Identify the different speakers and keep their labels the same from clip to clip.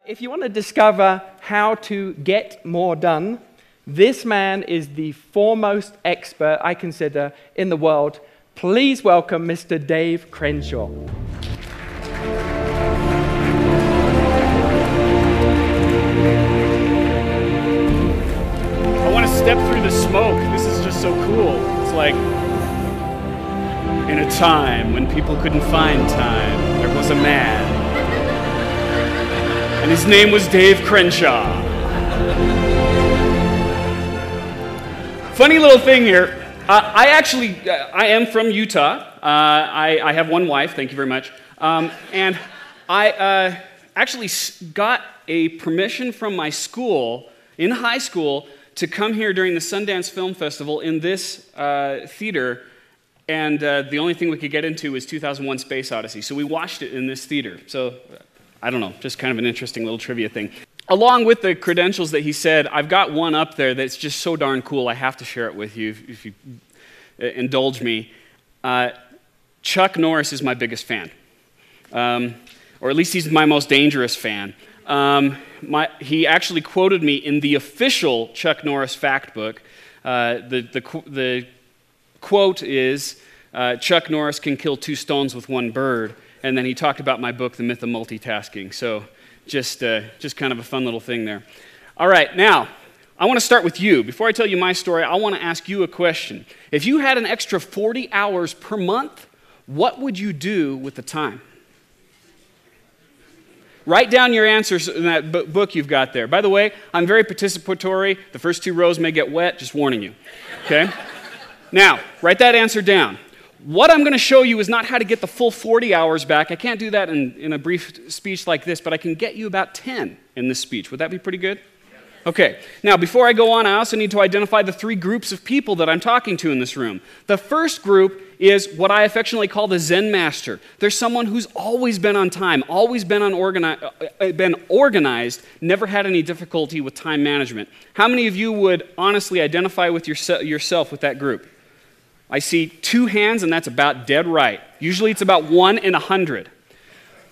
Speaker 1: If you want to discover how to get more done, this man is the foremost expert I consider in the world. Please welcome Mr. Dave Crenshaw.
Speaker 2: I want to step through the smoke. This is just so cool. It's like, in a time when people couldn't find time, there was a man. And his name was Dave Crenshaw. Funny little thing here. I am from Utah. I have one wife, thank you very much. And I actually got a permission from my school, in high school, to come here during the Sundance Film Festival in this theater. And the only thing we could get into was 2001: Space Odyssey. So we watched it in this theater. So I don't know, just kind of an interesting little trivia thing. Along with the credentials that he said, I've got one up there that's just so darn cool, I have to share it with you if you indulge me. Chuck Norris is my biggest fan. Or at least he's my most dangerous fan. He actually quoted me in the official Chuck Norris fact book. The quote is, Chuck Norris can kill 2 stones with 1 bird. And then he talked about my book, The Myth of Multitasking. So just kind of a fun little thing there. All right, now, I want to start with you. Before I tell you my story, I want to ask you a question. If you had an extra 40 hours per month, what would you do with the time? Write down your answers in that book you've got there. By the way, I'm very participatory. The first 2 rows may get wet, just warning you. Okay? Now, write that answer down. What I'm going to show you is not how to get the full 40 hours back. I can't do that in a brief speech like this, but I can get you about 10 in this speech. Would that be pretty good? Okay. Now, before I go on, I also need to identify the 3 groups of people that I'm talking to in this room. The first group is what I affectionately call the Zen master. There's someone who's always been on time, always been organized, never had any difficulty with time management. How many of you would honestly identify with yourself with that group? I see 2 hands, and that's about dead right. Usually it's about 1 in 100.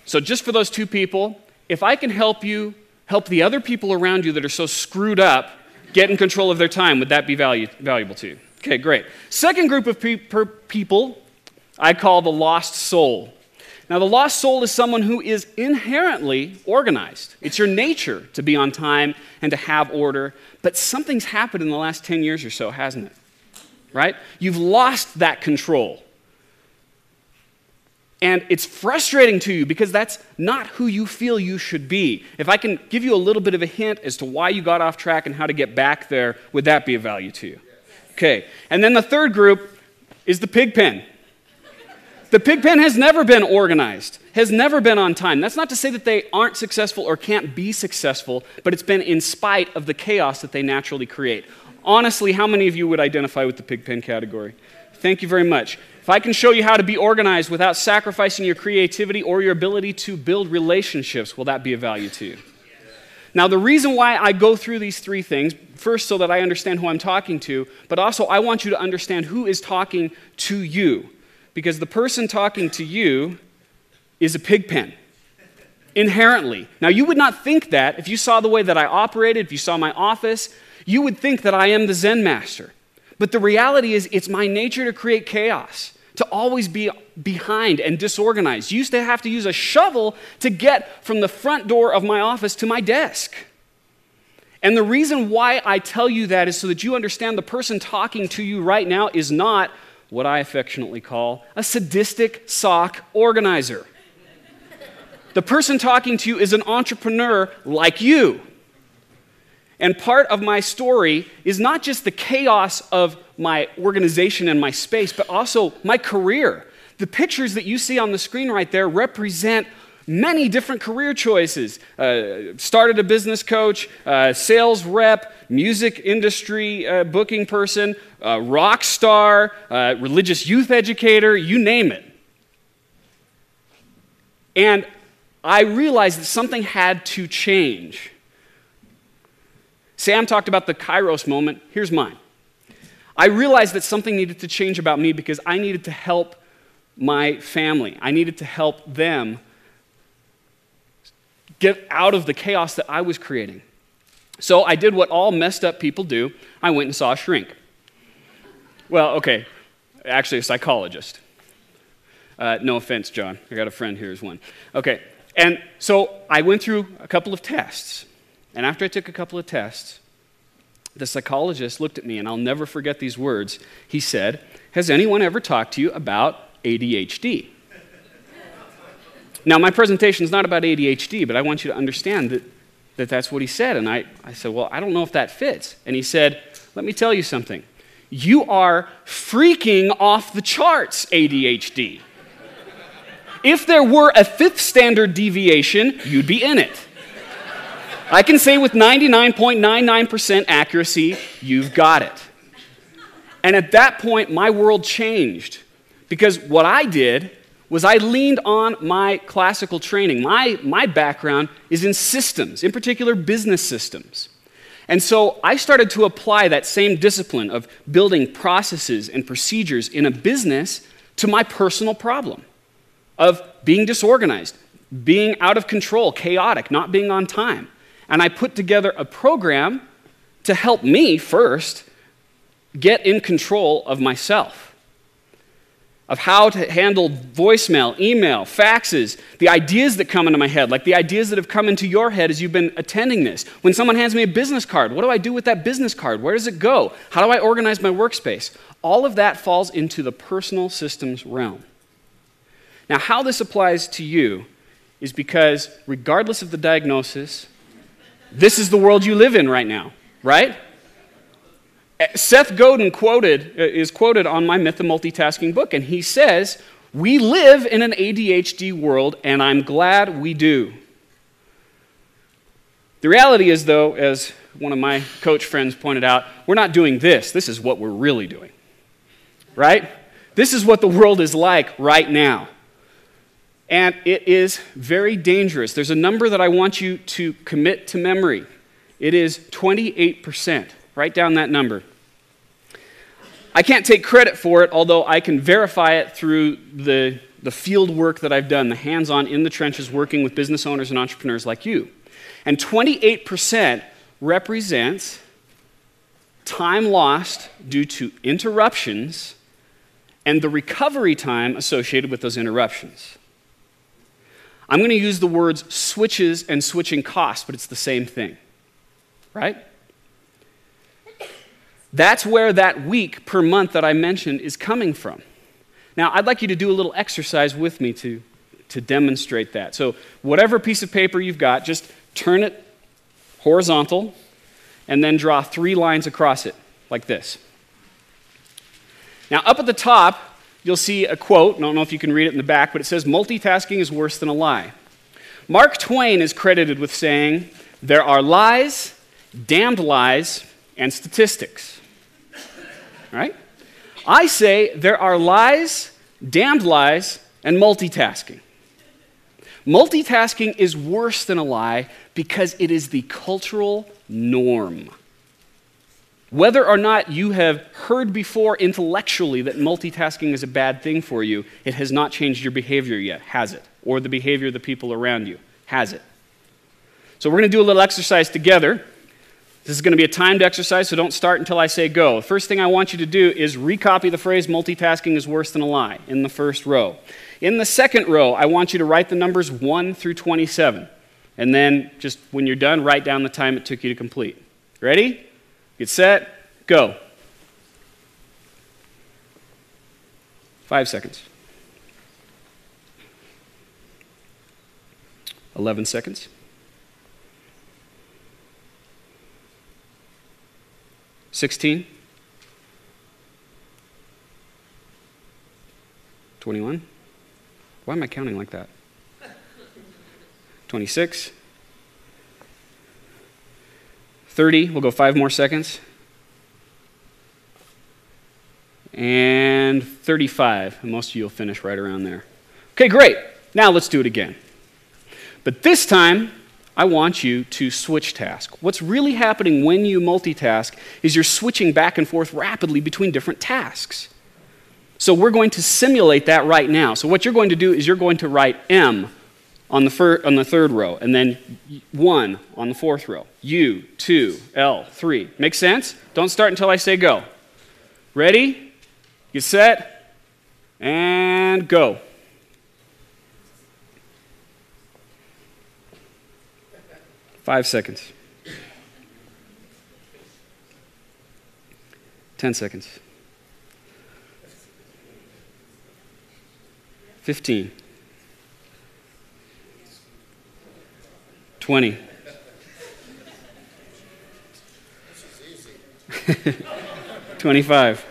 Speaker 2: So just for those 2 people, if I can help you help the other people around you that are so screwed up get in control of their time, would that be valuable to you? Okay, great. Second group of people I call the lost soul. Now, the lost soul is someone who is inherently organized. It's your nature to be on time and to have order, but something's happened in the last 10 years or so, hasn't it? Right? You've lost that control. And it's frustrating to you because that's not who you feel you should be. If I can give you a little bit of a hint as to why you got off track and how to get back there, would that be of value to you? Okay. And then the third group is the pig pen. The pig pen has never been organized, has never been on time. That's not to say that they aren't successful or can't be successful, but it's been in spite of the chaos that they naturally create. Honestly, how many of you would identify with the pig pen category? Thank you very much. If I can show you how to be organized without sacrificing your creativity or your ability to build relationships, will that be of value to you? Now, the reason why I go through these 3 things, first so that I understand who I'm talking to, but also I want you to understand who is talking to you. Because the person talking to you is a pig pen. Inherently. Now, you would not think that if you saw the way that I operated, if you saw my office, you would think that I am the Zen master. But the reality is it's my nature to create chaos, to always be behind and disorganized. You used to have to use a shovel to get from the front door of my office to my desk. And the reason why I tell you that is so that you understand the person talking to you right now is not what I affectionately call a sadistic sock organizer. The person talking to you is an entrepreneur like you. And part of my story is not just the chaos of my organization and my space, but also my career. The pictures that you see on the screen right there represent many different career choices. Started a business coach, sales rep, music industry booking person, rock star, religious youth educator, you name it. And I realized that something had to change. Sam talked about the Kairos moment. Here's mine. I realized that something needed to change about me because I needed to help my family. I needed to help them get out of the chaos that I was creating. So I did what all messed up people do. I went and saw a shrink. Well, okay, actually a psychologist. No offense, John. I got a friend here who's one. Okay, and so I went through a couple of tests. And after I took a couple of tests, the psychologist looked at me, and I'll never forget these words. He said, "Has anyone ever talked to you about ADHD?" Now, my presentation is not about ADHD, but I want you to understand that that's what he said. And I said, well, I don't know if that fits. And he said, let me tell you something. You are freaking off the charts, ADHD. If there were a fifth standard deviation, you'd be in it. I can say with 99.99% accuracy, you've got it. And at that point, my world changed. Because what I did was I leaned on my classical training. My background is in systems, in particular business systems. And so I started to apply that same discipline of building processes and procedures in a business to my personal problem of being disorganized, being out of control, chaotic, not being on time. And I put together a program to help me first get in control of myself, of how to handle voicemail, email, faxes, the ideas that come into my head, like the ideas that have come into your head as you've been attending this. When someone hands me a business card, what do I do with that business card? Where does it go? How do I organize my workspace? All of that falls into the personal systems realm. Now, how this applies to you is because regardless of the diagnosis, this is the world you live in right now, right? Seth Godin is quoted on my Myth of Multitasking book, and he says, we live in an ADHD world, and I'm glad we do. The reality is, though, as one of my coach friends pointed out, we're not doing this. This is what we're really doing, right? This is what the world is like right now. And it is very dangerous. There's a number that I want you to commit to memory. It is 28%. Write down that number. I can't take credit for it, although I can verify it through the field work that I've done, the hands-on in the trenches working with business owners and entrepreneurs like you. And 28% represents time lost due to interruptions and the recovery time associated with those interruptions. I'm going to use the words switches and switching costs, but it's the same thing, right? That's where that week per month that I mentioned is coming from. Now, I'd like you to do a little exercise with me to demonstrate that. So whatever piece of paper you've got, just turn it horizontal and then draw 3 lines across it, like this. Now, up at the top, you'll see a quote. I don't know if you can read it in the back, but it says, multitasking is worse than a lie. Mark Twain is credited with saying, there are lies, damned lies, and statistics. Right? I say there are lies, damned lies, and multitasking. Multitasking is worse than a lie because it is the cultural norm. Whether or not you have heard before intellectually that multitasking is a bad thing for you, it has not changed your behavior yet, has it? Or the behavior of the people around you, has it? So we're going to do a little exercise together. This is going to be a timed exercise, so don't start until I say go. The first thing I want you to do is recopy the phrase multitasking is worse than a lie in the first row. In the second row, I want you to write the numbers 1 through 27. And then, just when you're done, write down the time it took you to complete. Ready? Get set, go. 5 seconds. 11 seconds. 16. 21. Why am I counting like that? 26. 30. We'll go 5 more seconds. And 35. And most of you will finish right around there. Okay, great. Now let's do it again. But this time, I want you to switch task. What's really happening when you multitask is you're switching back and forth rapidly between different tasks. So we're going to simulate that right now. So what you're going to do is you're going to write M on the third row, and then 1 on the fourth row. U, 2, L, 3. Make sense? Don't start until I say go. Ready? Get set, and go. Five seconds. 10 seconds. 15. 20. 25.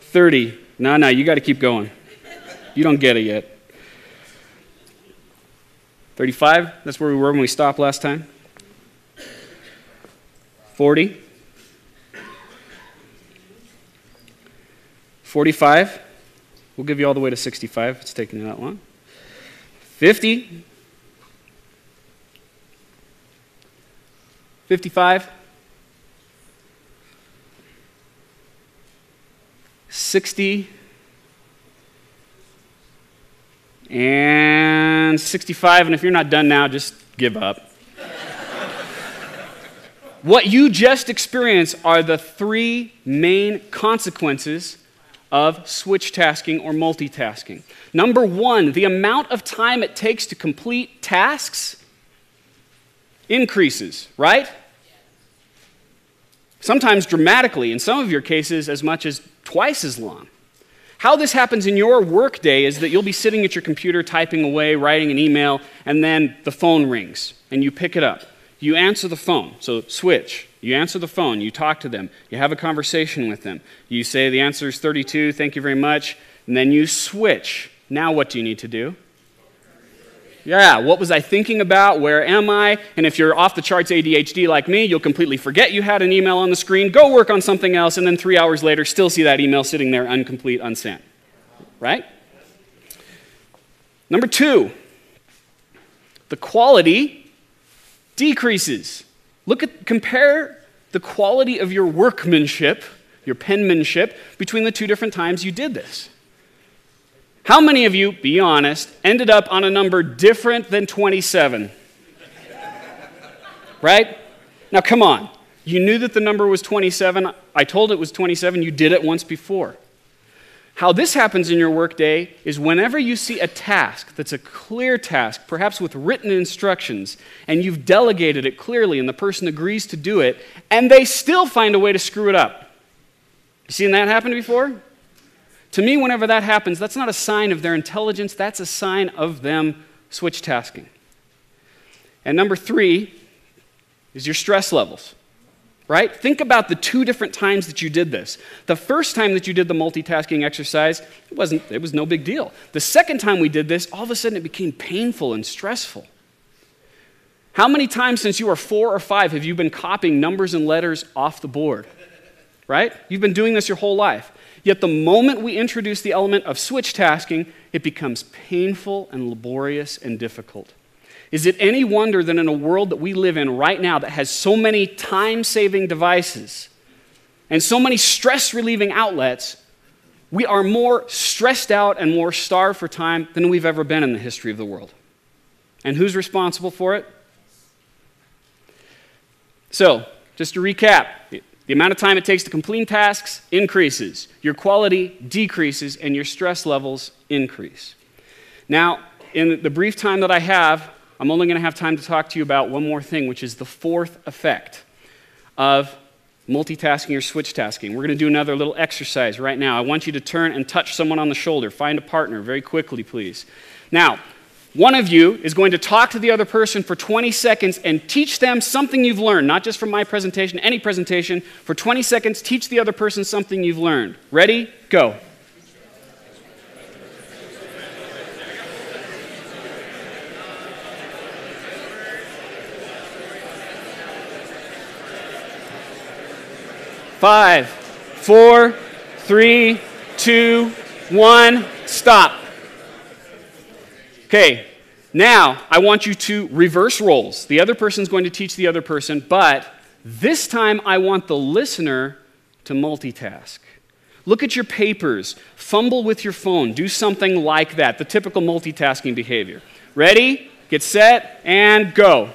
Speaker 2: 30. No, you got to keep going. You don't get it yet. 35. That's where we were when we stopped last time. 40. 45. We'll give you all the way to 65. It's taking you that long. 50. 55. 60. And 65. And if you're not done now, just give up. What you just experienced are the 3 main consequences of switch tasking or multitasking. Number 1, the amount of time it takes to complete tasks increases, right? Sometimes dramatically, in some of your cases, as much as twice as long. How this happens in your workday is that you'll be sitting at your computer typing away, writing an email, and then the phone rings, and you pick it up. You answer the phone, so switch. You answer the phone, you talk to them, you have a conversation with them. You say the answer is 32, thank you very much, and then you switch. Now what do you need to do? Yeah, what was I thinking about? Where am I? And if you're off the charts ADHD like me, you'll completely forget you had an email on the screen, go work on something else, and then 3 hours later still see that email sitting there incomplete, unsent. Right? Number 2, the quality decreases. Compare the quality of your workmanship, your penmanship, between the 2 different times you did this. How many of you, be honest, ended up on a number different than 27? Right? Now come on. You knew that the number was 27. I told it was 27. You did it once before. How this happens in your workday is whenever you see a task that's a clear task, perhaps with written instructions, and you've delegated it clearly and the person agrees to do it, and they still find a way to screw it up. You seen that happen before? To me, whenever that happens, that's not a sign of their intelligence, that's a sign of them switch tasking. And number 3 is your stress levels. Right? Think about the 2 different times that you did this. The first time that you did the multitasking exercise, it was no big deal. The second time we did this, all of a sudden it became painful and stressful. How many times since you were 4 or 5 have you been copying numbers and letters off the board? Right? You've been doing this your whole life. Yet the moment we introduce the element of switch tasking, it becomes painful and laborious and difficult. Is it any wonder that in a world that we live in right now that has so many time-saving devices and so many stress-relieving outlets, we are more stressed out and more starved for time than we've ever been in the history of the world? And who's responsible for it? So, just to recap, the amount of time it takes to complete tasks increases, your quality decreases, and your stress levels increase. Now, in the brief time that I have, I'm only going to have time to talk to you about one more thing, which is the 4th effect of multitasking or switch tasking. We're going to do another little exercise right now. I want you to turn and touch someone on the shoulder. Find a partner very quickly, please. Now, one of you is going to talk to the other person for 20 seconds and teach them something you've learned, not just from my presentation, any presentation. For 20 seconds, teach the other person something you've learned. Ready? Go. Five, 4, 3, 2, 1, stop. Okay, now I want you to reverse roles. The other person's going to teach the other person, but this time I want the listener to multitask. Look at your papers. Fumble with your phone. Do something like that, the typical multitasking behavior. Ready, get set, and go.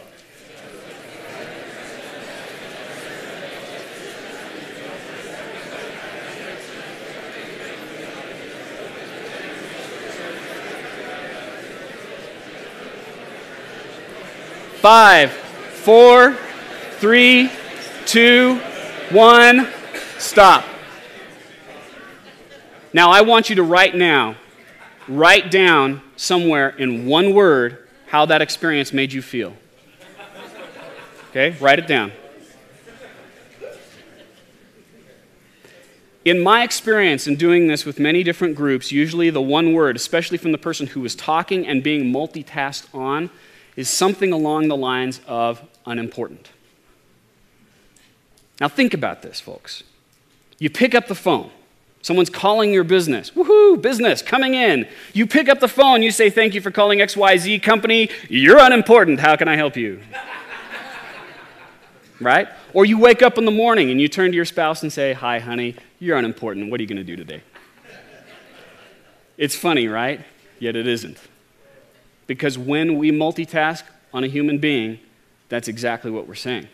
Speaker 2: Five, four, three, two, one, stop. Now I want you to write down somewhere in one word how that experience made you feel. Okay, write it down. In my experience in doing this with many different groups, usually the one word, especially from the person who was talking and being multitasked on, is something along the lines of unimportant. Now think about this, folks. You pick up the phone. Someone's calling your business. Woohoo, business coming in. You pick up the phone, you say, thank you for calling XYZ company. You're unimportant. How can I help you? Right? Or you wake up in the morning and you turn to your spouse and say, hi, honey, you're unimportant. What are you going to do today? It's funny, right? Yet it isn't. Because when we multitask on a human being, that's exactly what we're saying.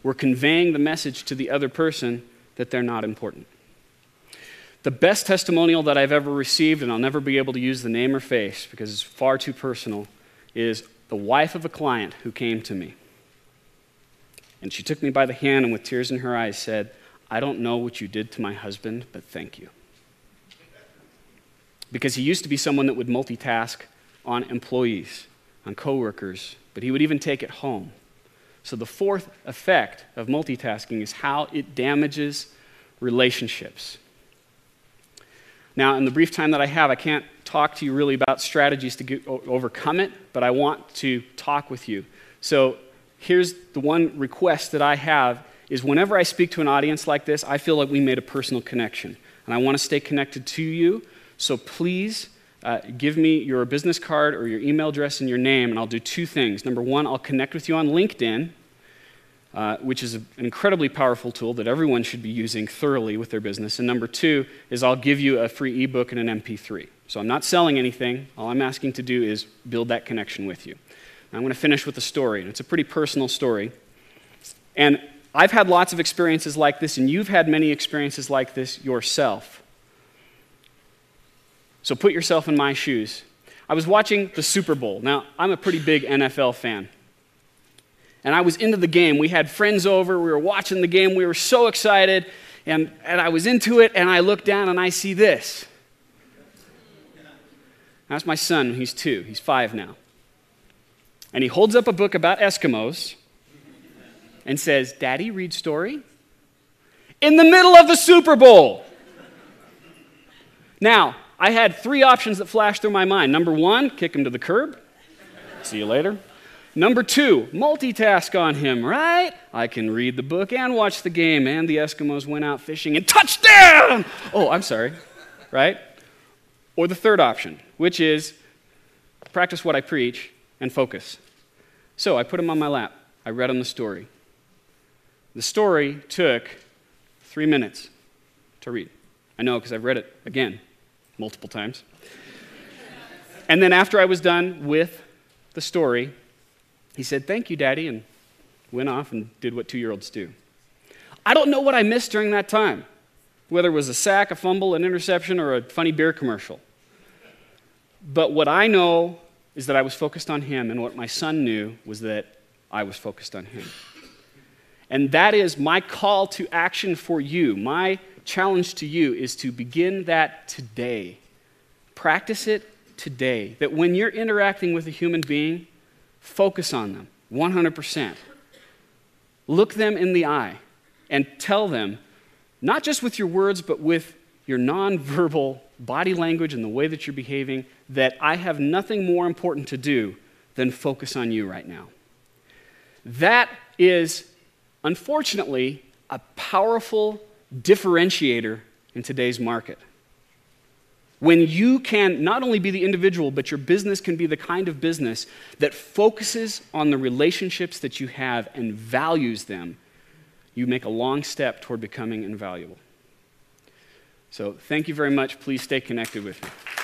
Speaker 2: We're conveying the message to the other person that they're not important. The best testimonial that I've ever received, and I'll never be able to use the name or face because it's far too personal, is the wife of a client who came to me. And she took me by the hand and with tears in her eyes said, I don't know what you did to my husband, but thank you. Because he used to be someone that would multitask on employees, on coworkers, but he would even take it home. So the fourth effect of multitasking is how it damages relationships. Now, in the brief time that I have, I can't talk to you really about strategies to overcome it, but I want to talk with you. So here's the one request that I have is whenever I speak to an audience like this, I feel like we made a personal connection. And I want to stay connected to you, so please give me your business card or your email address and your name, and I'll do two things. Number one, I'll connect with you on LinkedIn, which is an incredibly powerful tool that everyone should be using thoroughly with their business. And number two is I'll give you a free ebook and an MP3. So I'm not selling anything. All I'm asking to do is build that connection with you. Now, I'm going to finish with a story, and it's a pretty personal story. And I've had lots of experiences like this, and you've had many experiences like this yourself. So put yourself in my shoes. I was watching the Super Bowl. Now, I'm a pretty big NFL fan. And I was into the game. We had friends over. We were watching the game. We were so excited. And I was into it, and I look down, and I see this. That's my son. He's 2. He's 5 now. And he holds up a book about Eskimos and says, Daddy, read story? In the middle of the Super Bowl. Now, I had 3 options that flashed through my mind. Number 1, kick him to the curb. See you later. Number 2, multitask on him, right? I can read the book and watch the game, and the Eskimos went out fishing and touchdown! Oh, I'm sorry, right? Or the third option, which is practice what I preach and focus. So I put him on my lap. I read him the story. The story took 3 minutes to read. I know because I've read it again multiple times. And then after I was done with the story, he said, thank you, Daddy, and went off and did what 2-year-olds do. I don't know what I missed during that time, whether it was a sack, a fumble, an interception, or a funny beer commercial. But what I know is that I was focused on him, and what my son knew was that I was focused on him. And that is my call to action for you. My challenge to you is to begin that today. Practice it today. That when you're interacting with a human being, focus on them 100%. Look them in the eye and tell them, not just with your words, but with your nonverbal body language and the way that you're behaving, that I have nothing more important to do than focus on you right now. That is, unfortunately, a powerful differentiator in today's market. When you can not only be the individual, but your business can be the kind of business that focuses on the relationships that you have and values them, you make a long step toward becoming invaluable. So thank you very much. Please stay connected with me.